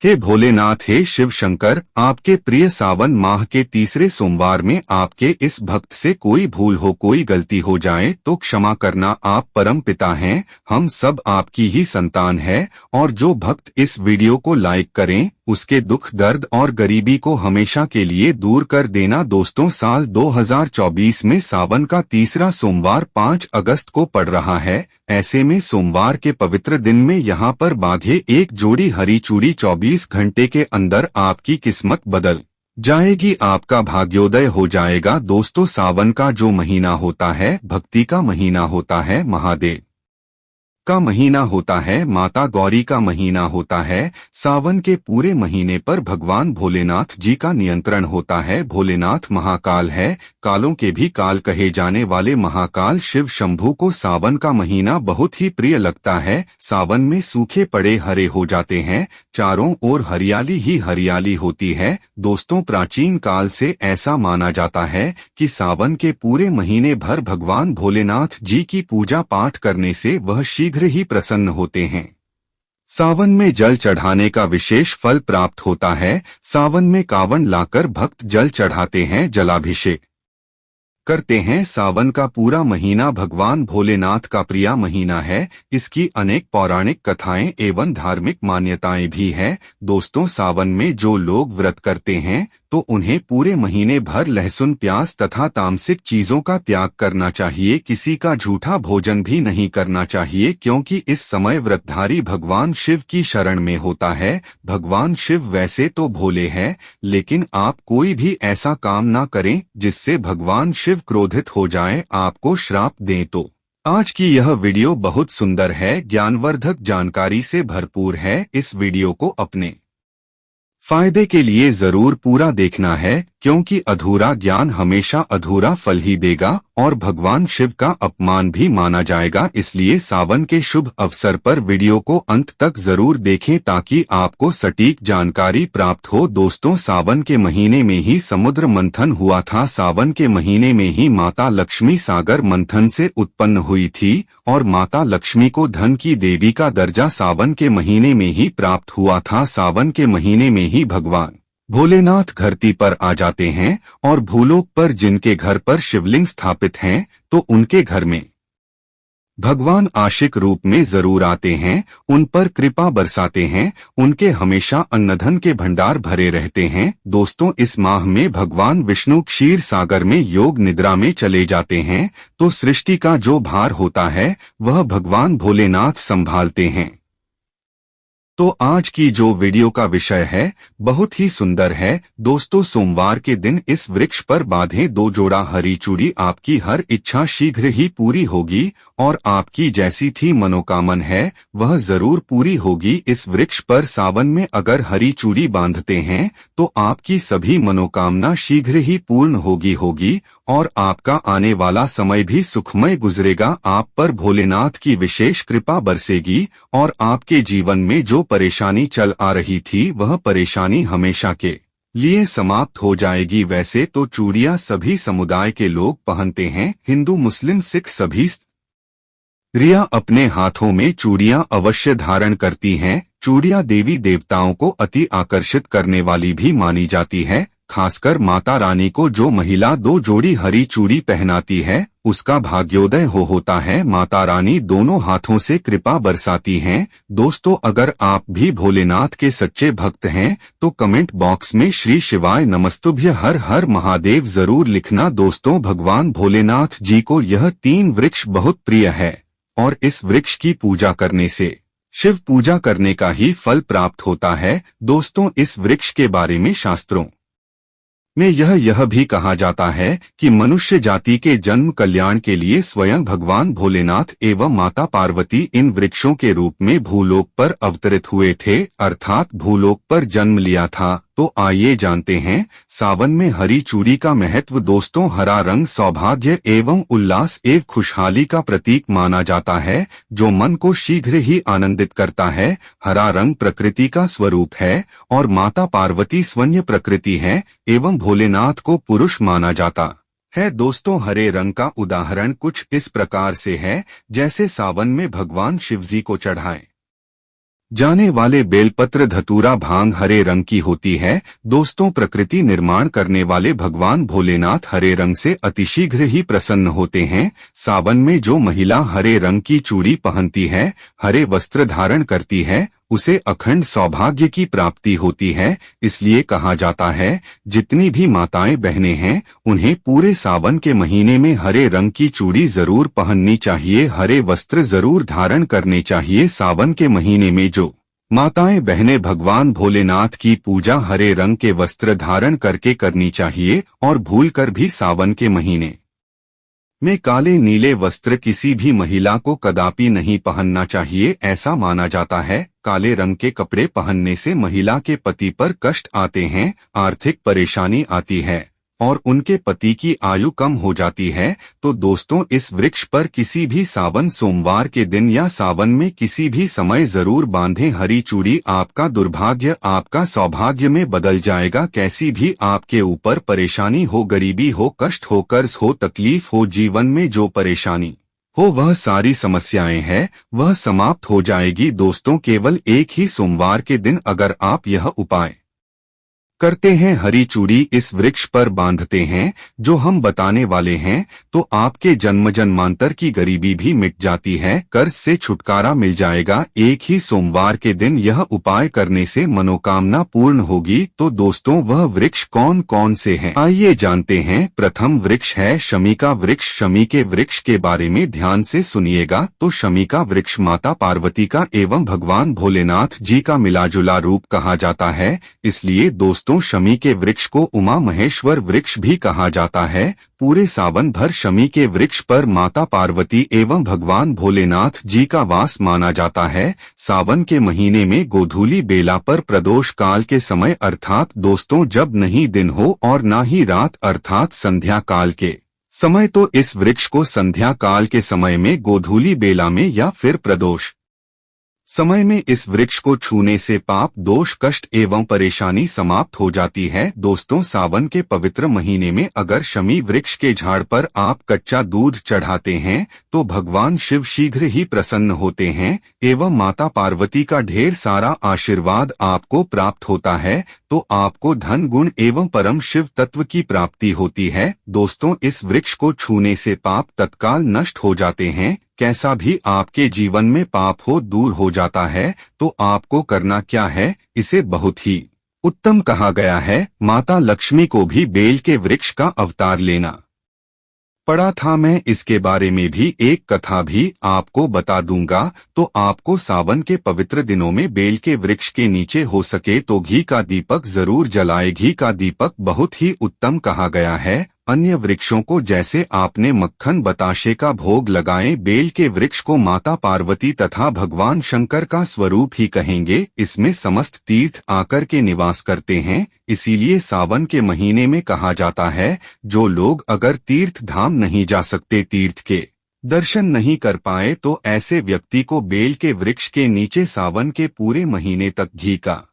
हे भोलेनाथ, हे शिव शंकर, आपके प्रिय सावन माह के तीसरे सोमवार में आपके इस भक्त से कोई भूल हो, कोई गलती हो जाए तो क्षमा करना। आप परम पिता हैं, हम सब आपकी ही संतान है। और जो भक्त इस वीडियो को लाइक करें उसके दुख दर्द और गरीबी को हमेशा के लिए दूर कर देना। दोस्तों, साल 2024 में सावन का तीसरा सोमवार 5 अगस्त को पड़ रहा है। ऐसे में सोमवार के पवित्र दिन में यहाँ पर बांधे एक जोड़ी हरी चूड़ी 24 घंटे के अंदर आपकी किस्मत बदल जाएगी, आपका भाग्योदय हो जाएगा। दोस्तों, सावन का जो महीना होता है भक्ति का महीना होता है, महादेव का महीना होता है, माता गौरी का महीना होता है। सावन के पूरे महीने पर भगवान भोलेनाथ जी का नियंत्रण होता है। भोलेनाथ महाकाल है, कालों के भी काल कहे जाने वाले महाकाल शिव शंभू को सावन का महीना बहुत ही प्रिय लगता है। सावन में सूखे पड़े हरे हो जाते हैं, चारों ओर हरियाली ही हरियाली होती है। दोस्तों, प्राचीन काल से ऐसा माना जाता है कि सावन के पूरे महीने भर भगवान भोलेनाथ जी की पूजा पाठ करने से वह शीघ्र ही प्रसन्न होते हैं। सावन में जल चढ़ाने का विशेष फल प्राप्त होता है। सावन में कावड़ लाकर भक्त जल चढ़ाते हैं, जलाभिषेक करते हैं। सावन का पूरा महीना भगवान भोलेनाथ का प्रिय महीना है। इसकी अनेक पौराणिक कथाएं एवं धार्मिक मान्यताएं भी हैं। दोस्तों, सावन में जो लोग व्रत करते हैं तो उन्हें पूरे महीने भर लहसुन, प्याज तथा तामसिक चीजों का त्याग करना चाहिए। किसी का झूठा भोजन भी नहीं करना चाहिए, क्योंकि इस समय व्रतधारी भगवान शिव की शरण में होता है। भगवान शिव वैसे तो भोले हैं, लेकिन आप कोई भी ऐसा काम ना करें जिससे भगवान शिव क्रोधित हो जाएं, आपको श्राप दें। तो आज की यह वीडियो बहुत सुंदर है, ज्ञानवर्धक जानकारी से भरपूर है। इस वीडियो को अपने फायदे के लिए जरूर पूरा देखना है, क्योंकि अधूरा ज्ञान हमेशा अधूरा फल ही देगा और भगवान शिव का अपमान भी माना जाएगा। इसलिए सावन के शुभ अवसर पर वीडियो को अंत तक जरूर देखें ताकि आपको सटीक जानकारी प्राप्त हो। दोस्तों, सावन के महीने में ही समुद्र मंथन हुआ था। सावन के महीने में ही माता लक्ष्मी सागर मंथन से उत्पन्न हुई थी और माता लक्ष्मी को धन की देवी का दर्जा सावन के महीने में ही प्राप्त हुआ था। सावन के महीने में ही भगवान भोलेनाथ धरती पर आ जाते हैं और भूलोक पर जिनके घर पर शिवलिंग स्थापित हैं तो उनके घर में भगवान आशिक रूप में जरूर आते हैं, उन पर कृपा बरसाते हैं, उनके हमेशा अन्नधन के भंडार भरे रहते हैं। दोस्तों, इस माह में भगवान विष्णु क्षीर सागर में योग निद्रा में चले जाते हैं, तो सृष्टि का जो भार होता है वह भगवान भोलेनाथ संभालते हैं। तो आज की जो वीडियो का विषय है बहुत ही सुंदर है। दोस्तों, सोमवार के दिन इस वृक्ष पर बांधे 2 जोड़ा हरी चूड़ी, आपकी हर इच्छा शीघ्र ही पूरी होगी और आपकी जैसी थी मनोकामना है वह जरूर पूरी होगी। इस वृक्ष पर सावन में अगर हरी चूड़ी बांधते हैं तो आपकी सभी मनोकामना शीघ्र ही पूर्ण होगी और आपका आने वाला समय भी सुखमय गुजरेगा। आप पर भोलेनाथ की विशेष कृपा बरसेगी और आपके जीवन में जो परेशानी चल आ रही थी वह परेशानी हमेशा के लिए समाप्त हो जाएगी। वैसे तो चूड़ियां सभी समुदाय के लोग पहनते हैं, हिंदू, मुस्लिम, सिख सभी स्त्रियां अपने हाथों में चूड़ियां अवश्य धारण करती हैं। चूड़ियां देवी देवताओं को अति आकर्षित करने वाली भी मानी जाती है। खासकर माता रानी को जो महिला 2 जोड़ी हरी चूड़ी पहनाती है उसका भाग्योदय होता है। माता रानी दोनों हाथों से कृपा बरसाती हैं। दोस्तों, अगर आप भी भोलेनाथ के सच्चे भक्त हैं तो कमेंट बॉक्स में श्री शिवाय नमस्तुभ्य हर हर महादेव जरूर लिखना। दोस्तों, भगवान भोलेनाथ जी को यह 3 वृक्ष बहुत प्रिय है और इस वृक्ष की पूजा करने से शिव पूजा करने का ही फल प्राप्त होता है। दोस्तों, इस वृक्ष के बारे में शास्त्रों में यह भी कहा जाता है कि मनुष्य जाति के जन्म कल्याण के लिए स्वयं भगवान भोलेनाथ एवं माता पार्वती इन वृक्षों के रूप में भूलोक पर अवतरित हुए थे, अर्थात भूलोक पर जन्म लिया था। तो आइए जानते हैं सावन में हरी चूड़ी का महत्व। दोस्तों, हरा रंग सौभाग्य एवं उल्लास एवं खुशहाली का प्रतीक माना जाता है, जो मन को शीघ्र ही आनंदित करता है। हरा रंग प्रकृति का स्वरूप है और माता पार्वती स्वयं प्रकृति है एवं भोलेनाथ को पुरुष माना जाता है। दोस्तों, हरे रंग का उदाहरण कुछ इस प्रकार से है, जैसे सावन में भगवान शिवजी को चढ़ाएं जाने वाले बेलपत्र धतूरा भांग हरे रंग की होती है। दोस्तों, प्रकृति निर्माण करने वाले भगवान भोलेनाथ हरे रंग से अतिशीघ्र ही प्रसन्न होते हैं। सावन में जो महिला हरे रंग की चूड़ी पहनती है, हरे वस्त्र धारण करती है, उसे अखंड सौभाग्य की प्राप्ति होती है। इसलिए कहा जाता है, जितनी भी माताएं बहनें हैं, उन्हें पूरे सावन के महीने में हरे रंग की चूड़ी जरूर पहननी चाहिए, हरे वस्त्र जरूर धारण करने चाहिए। सावन के महीने में जो माताएं बहनें भगवान भोलेनाथ की पूजा हरे रंग के वस्त्र धारण करके करनी चाहिए, और भूलकर भी सावन के महीने में काले नीले वस्त्र किसी भी महिला को कदापि नहीं पहनना चाहिए। ऐसा माना जाता है, काले रंग के कपड़े पहनने से महिला के पति पर कष्ट आते हैं, आर्थिक परेशानी आती है और उनके पति की आयु कम हो जाती है। तो दोस्तों, इस वृक्ष पर किसी भी सावन सोमवार के दिन या सावन में किसी भी समय जरूर बांधें हरी चूड़ी। आपका दुर्भाग्य आपका सौभाग्य में बदल जाएगा। कैसी भी आपके ऊपर परेशानी हो, गरीबी हो, कष्ट हो, कर्ज हो, तकलीफ हो, जीवन में जो परेशानी हो, वह सारी समस्याएं हैं, वह समाप्त हो जाएगी। दोस्तों, केवल एक ही सोमवार के दिन अगर आप यह उपाय करते हैं, हरी चूड़ी इस वृक्ष पर बांधते हैं जो हम बताने वाले हैं, तो आपके जन्म जन्मांतर की गरीबी भी मिट जाती है, कर्ज से छुटकारा मिल जाएगा। एक ही सोमवार के दिन यह उपाय करने से मनोकामना पूर्ण होगी। तो दोस्तों, वह वृक्ष कौन कौन से हैं, आइए जानते हैं। प्रथम वृक्ष है शमी का वृक्ष। शमी के वृक्ष के बारे में ध्यान से सुनिएगा। तो शमी का वृक्ष माता पार्वती का एवं भगवान भोलेनाथ जी का मिलाजुला रूप कहा जाता है। इसलिए दोस्तों, शमी के वृक्ष को उमा महेश्वर वृक्ष भी कहा जाता है। पूरे सावन भर शमी के वृक्ष पर माता पार्वती एवं भगवान भोलेनाथ जी का वास माना जाता है। सावन के महीने में गोधूली बेला पर प्रदोष काल के समय अर्थात दोस्तों जब नहीं दिन हो और ना ही रात अर्थात संध्या काल के समय, तो इस वृक्ष को संध्या काल के समय में गोधूली बेला में या फिर प्रदोष समय में इस वृक्ष को छूने से पाप दोष कष्ट एवं परेशानी समाप्त हो जाती है। दोस्तों, सावन के पवित्र महीने में अगर शमी वृक्ष के झाड़ पर आप कच्चा दूध चढ़ाते हैं तो भगवान शिव शीघ्र ही प्रसन्न होते हैं एवं माता पार्वती का ढेर सारा आशीर्वाद आपको प्राप्त होता है। तो आपको धन गुण एवं परम शिव तत्व की प्राप्ति होती है। दोस्तों, इस वृक्ष को छूने से पाप तत्काल नष्ट हो जाते हैं। कैसा भी आपके जीवन में पाप हो दूर हो जाता है। तो आपको करना क्या है, इसे बहुत ही उत्तम कहा गया है। माता लक्ष्मी को भी बेल के वृक्ष का अवतार लेना पड़ा था। मैं इसके बारे में भी एक कथा भी आपको बता दूंगा। तो आपको सावन के पवित्र दिनों में बेल के वृक्ष के नीचे हो सके तो घी का दीपक जरूर जलाए। घी का दीपक बहुत ही उत्तम कहा गया है। अन्य वृक्षों को जैसे आपने मक्खन बताशे का भोग लगाएं, बेल के वृक्ष को माता पार्वती तथा भगवान शंकर का स्वरूप ही कहेंगे। इसमें समस्त तीर्थ आकर के निवास करते हैं। इसीलिए सावन के महीने में कहा जाता है, जो लोग अगर तीर्थ धाम नहीं जा सकते, तीर्थ के दर्शन नहीं कर पाए, तो ऐसे व्यक्ति को बेल के वृक्ष के नीचे सावन के पूरे महीने तक घी का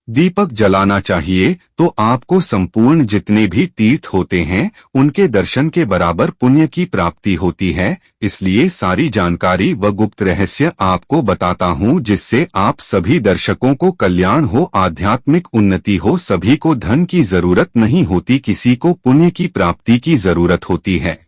दीपक जलाना चाहिए। तो आपको संपूर्ण जितने भी तीर्थ होते हैं उनके दर्शन के बराबर पुण्य की प्राप्ति होती है। इसलिए सारी जानकारी व गुप्त रहस्य आपको बताता हूँ, जिससे आप सभी दर्शकों को कल्याण हो, आध्यात्मिक उन्नति हो। सभी को धन की जरूरत नहीं होती, किसी को पुण्य की प्राप्ति की जरूरत होती है।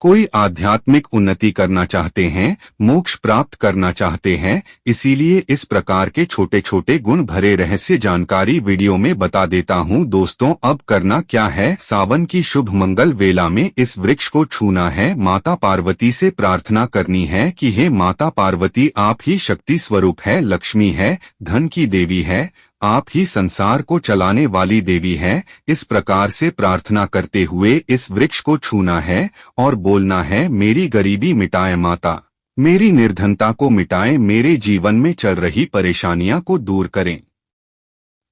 कोई आध्यात्मिक उन्नति करना चाहते हैं, मोक्ष प्राप्त करना चाहते हैं। इसीलिए इस प्रकार के छोटे छोटे गुण भरे रहस्य जानकारी वीडियो में बता देता हूं। दोस्तों, अब करना क्या है, सावन की शुभ मंगल वेला में इस वृक्ष को छूना है। माता पार्वती से प्रार्थना करनी है कि हे माता पार्वती, आप ही शक्ति स्वरूप है, लक्ष्मी है, धन की देवी है, आप ही संसार को चलाने वाली देवी है। इस प्रकार से प्रार्थना करते हुए इस वृक्ष को छूना है और बोलना है, मेरी गरीबी मिटाए माता, मेरी निर्धनता को मिटाए, मेरे जीवन में चल रही परेशानियां को दूर करें।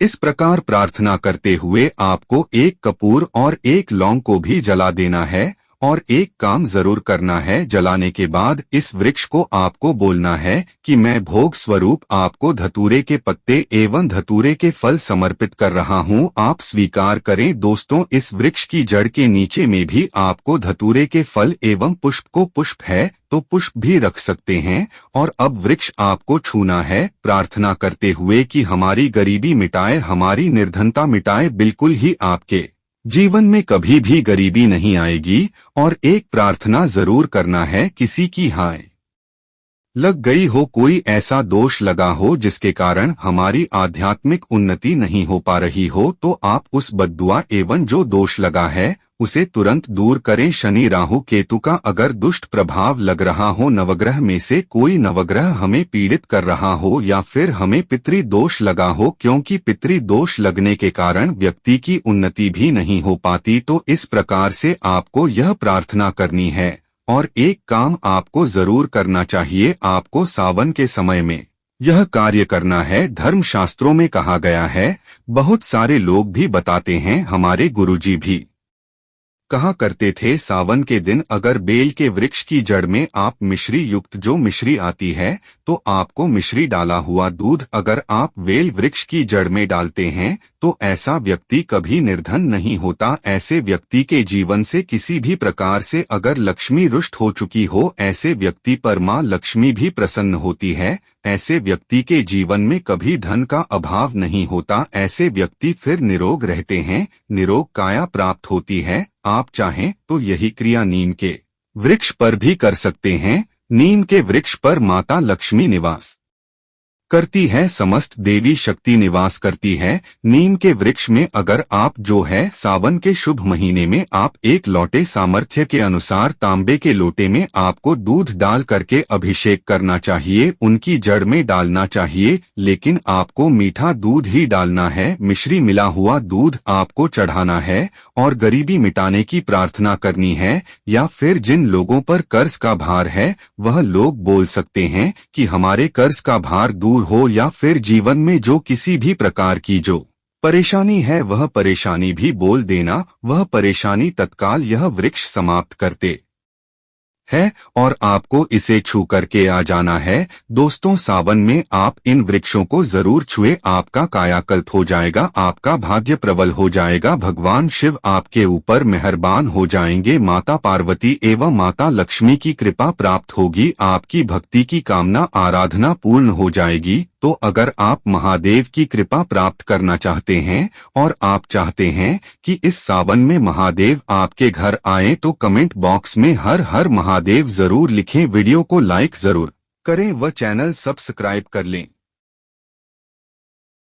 इस प्रकार प्रार्थना करते हुए आपको एक कपूर और एक लौंग को भी जला देना है और एक काम जरूर करना है, जलाने के बाद इस वृक्ष को आपको बोलना है कि मैं भोग स्वरूप आपको धतूरे के पत्ते एवं धतूरे के फल समर्पित कर रहा हूँ, आप स्वीकार करें। दोस्तों, इस वृक्ष की जड़ के नीचे में भी आपको धतूरे के फल एवं पुष्प है तो पुष्प भी रख सकते हैं। और अब वृक्ष आपको छूना है, प्रार्थना करते हुए कि हमारी गरीबी मिटाए, हमारी निर्धनता मिटाए, बिल्कुल ही आपके जीवन में कभी भी गरीबी नहीं आएगी। और एक प्रार्थना जरूर करना है, किसी की हाय लग गई हो, कोई ऐसा दोष लगा हो जिसके कारण हमारी आध्यात्मिक उन्नति नहीं हो पा रही हो, तो आप उस बद्दुआ एवं जो दोष लगा है उसे तुरंत दूर करें। शनि राहु केतु का अगर दुष्ट प्रभाव लग रहा हो, नवग्रह में से कोई नवग्रह हमें पीड़ित कर रहा हो, या फिर हमें पितृ दोष लगा हो, क्योंकि पितृ दोष लगने के कारण व्यक्ति की उन्नति भी नहीं हो पाती, तो इस प्रकार से आपको यह प्रार्थना करनी है। और एक काम आपको जरूर करना चाहिए, आपको सावन के समय में यह कार्य करना है। धर्मशास्त्रों में कहा गया है, बहुत सारे लोग भी बताते हैं, हमारे गुरुजी भी कहा करते थे, सावन के दिन अगर बेल के वृक्ष की जड़ में आप मिश्री युक्त जो मिश्री आती है, तो आपको मिश्री डाला हुआ दूध अगर आप बेल वृक्ष की जड़ में डालते हैं, तो ऐसा व्यक्ति कभी निर्धन नहीं होता। ऐसे व्यक्ति के जीवन से किसी भी प्रकार से अगर लक्ष्मी रुष्ट हो चुकी हो, ऐसे व्यक्ति पर मां लक्ष्मी भी प्रसन्न होती है। ऐसे व्यक्ति के जीवन में कभी धन का अभाव नहीं होता। ऐसे व्यक्ति फिर निरोग रहते हैं, निरोग काया प्राप्त होती है। आप चाहें तो यही क्रिया नीम के वृक्ष पर भी कर सकते हैं। नीम के वृक्ष पर माता लक्ष्मी निवास करती है, समस्त देवी शक्ति निवास करती है। नीम के वृक्ष में अगर आप जो है सावन के शुभ महीने में आप एक लोटे सामर्थ्य के अनुसार तांबे के लोटे में आपको दूध डाल करके अभिषेक करना चाहिए, उनकी जड़ में डालना चाहिए, लेकिन आपको मीठा दूध ही डालना है। मिश्री मिला हुआ दूध आपको चढ़ाना है और गरीबी मिटाने की प्रार्थना करनी है। या फिर जिन लोगों पर कर्ज का भार है, वह लोग बोल सकते हैं कि हमारे कर्ज का भार दूर हो, या फिर जीवन में जो किसी भी प्रकार की जो परेशानी है वह परेशानी भी बोल देना, वह परेशानी तत्काल यह वृक्ष समाप्त करते है और आपको इसे छू करके आ जाना है। दोस्तों, सावन में आप इन वृक्षों को जरूर छुए, आपका कायाकल्प हो जाएगा, आपका भाग्य प्रबल हो जाएगा, भगवान शिव आपके ऊपर मेहरबान हो जाएंगे, माता पार्वती एवं माता लक्ष्मी की कृपा प्राप्त होगी, आपकी भक्ति की कामना आराधना पूर्ण हो जाएगी। तो अगर आप महादेव की कृपा प्राप्त करना चाहते हैं और आप चाहते हैं कि इस सावन में महादेव आपके घर आए, तो कमेंट बॉक्स में हर हर महादेव जरूर लिखें, वीडियो को लाइक जरूर करें व चैनल सब्सक्राइब कर लें।